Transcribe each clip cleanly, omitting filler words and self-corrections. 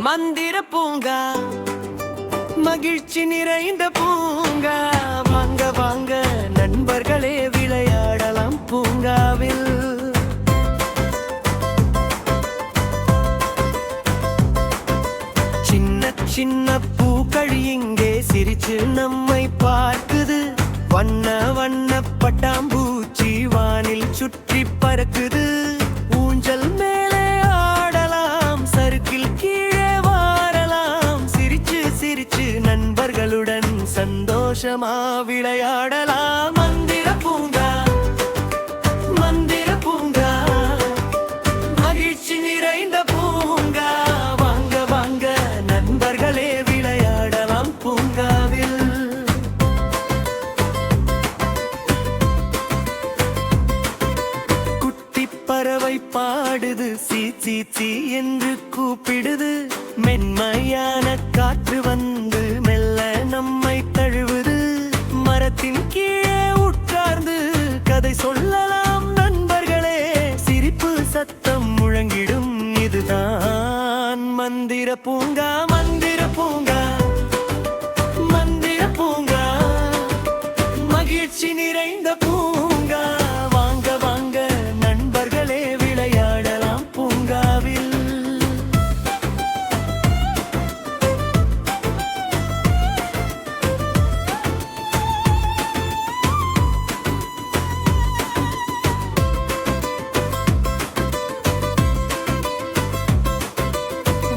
மந்திர பூங்கா, மகிழ்ச்சி நிறைந்த பூங்கா. வாங்க வாங்க நண்பர்களே, விளையாடலாம் பூங்காவில். சின்ன சின்ன பூக்கள் இங்கே சிரிச்சு நம்மை பார்க்குது. வண்ண வண்ண பட்டாம்பூச்சி வானில் சுற்றி பறக்குது. ஊஞ்சல் மேலே ஆடலாம், சறுக்கில் கீழே வாரலாம். சிரிச்சு சிரிச்சு நண்பர்களுடன் சந்தோஷமா விளையாடலாம். மந்திர பூங்கா, மந்திர பூங்கா, மகிழ்ச்சி நிறைந்த பூங்கா. வாங்க வாங்க நண்பர்களே, விளையாடலாம் பூங்காவில். குட்டி பறவை பாடுது, சீ சீ சீ என்று கூப்பிடுது. மென்மையான காற்று வந்து மெல்ல நம்மை தழுவுது. மரத்தின் கீழே உட்கார்ந்து கதை சொல்லலாம் நண்பர்களே. சிரிப்பு சத்தம் முழங்கிடும், இதுதான் மந்திர பூங்கா. மந்திர பூங்கா, மந்திர பூங்கா, மகிழ்ச்சி நிறைந்த பூங்கா. வாங்க வாங்க நண்பர்களே, விளையாடலாம் பூங்காவில்.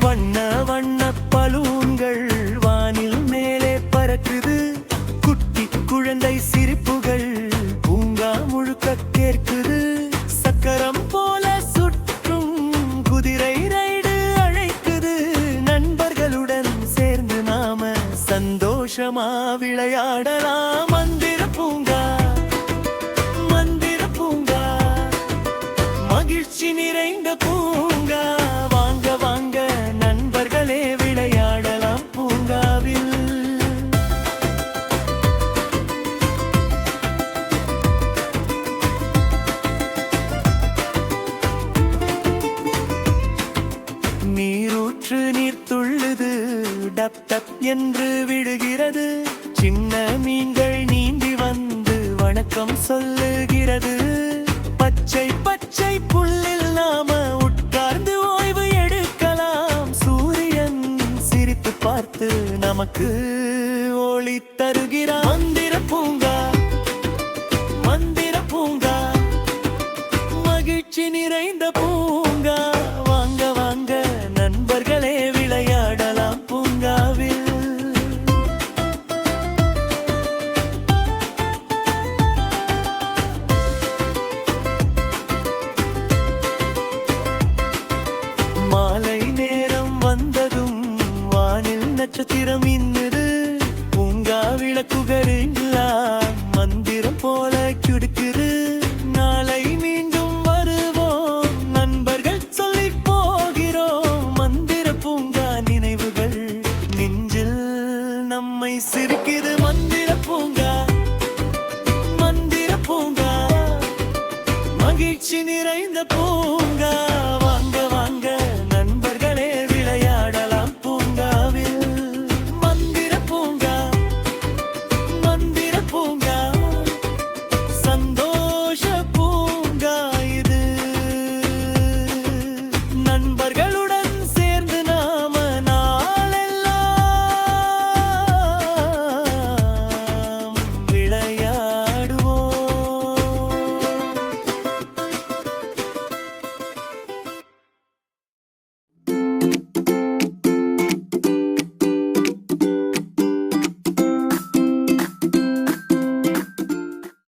வண்ண வண்ண பலூன்கள் வானில் மேலே பறக்குது. குட்டி குழந்தை சிரிப்புகள் பூங்கா முழுக்க கேட்குது. சக்கரம் போல சுற்றும் குதிரை ரைடு அழைக்குது. நண்பர்களுடன் சேர்ந்து நாம சந்தோஷமா விளையாடலாம். மந்திர பூங்கா, மந்திர பூங்கா, மகிழ்ச்சி நிறைந்த பூங்கா. வாங்க வாங்க நண்பர்களே, விளையாடலாம் பூங்காவில். நீரூற்று நீர் துள்ளுது, டப் டப் என்று விடுகிறது. சின்ன மீன்கள் நீந்தி வந்து வணக்கம் சொல்லுகிறது. பச்சை பச்சை புல்லில் நாம உட்கார்ந்து ஓய்வு எடுக்கலாம். சூரியன் சிரித்து பார்த்து நமக்கு ஒளி தருகிறார். மந்திர பூங்கா, மந்திர பூங்கா, மகிழ்ச்சி நிறைந்த பூங்கா. வாங்க வாங்க நண்பர்களே, விளையாடலாம் பூங்காவில். மாலை நேரம் வந்ததும் வானில் நட்சத்திரம் மின்னுது. பூங்கா விளக்குகள் எல்லாம் மந்திரம் போல கிடுக்குது. நாளை மீண்டும் வருவோம், நண்பர்கள் சொல்லி போகிறோம். மந்திர பூங்கா நினைவுகள் நெஞ்சில் நம்மை சிரிக்குது. மந்திர பூங்கா, மந்திர பூங்கா, மகிழ்ச்சி நிறைந்த பூங்கா.